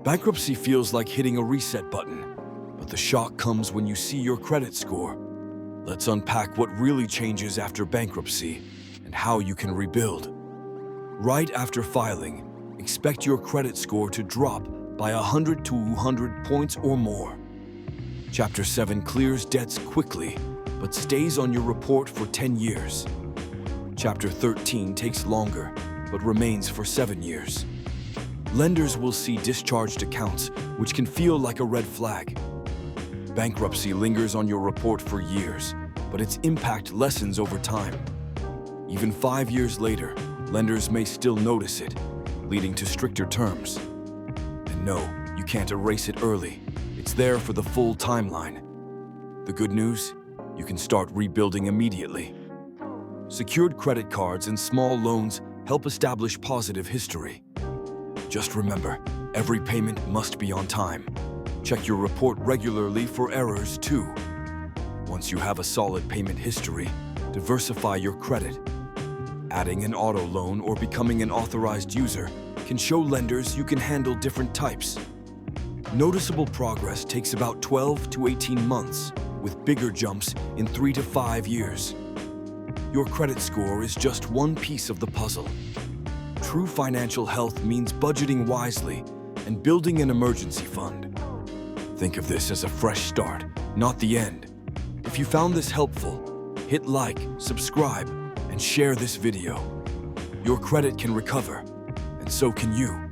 Bankruptcy feels like hitting a reset button, but the shock comes when you see your credit score. Let's unpack what really changes after bankruptcy and how you can rebuild. Right after filing, expect your credit score to drop by 100 to 200 points or more. Chapter 7 clears debts quickly, but stays on your report for 10 years. Chapter 13 takes longer, but remains for 7 years. Lenders will see discharged accounts, which can feel like a red flag. Bankruptcy lingers on your report for years, but its impact lessens over time. Even 5 years later, lenders may still notice it, leading to stricter terms. And no, you can't erase it early. It's there for the full timeline. The good news? You can start rebuilding immediately. Secured credit cards and small loans help establish positive history. Just remember, every payment must be on time. Check your report regularly for errors too. Once you have a solid payment history, diversify your credit. Adding an auto loan or becoming an authorized user can show lenders you can handle different types. Noticeable progress takes about 12 to 18 months, with bigger jumps in 3 to 5 years. Your credit score is just one piece of the puzzle. True financial health means budgeting wisely and building an emergency fund. Think of this as a fresh start, not the end. If you found this helpful, hit like, subscribe, and share this video. Your credit can recover, and so can you.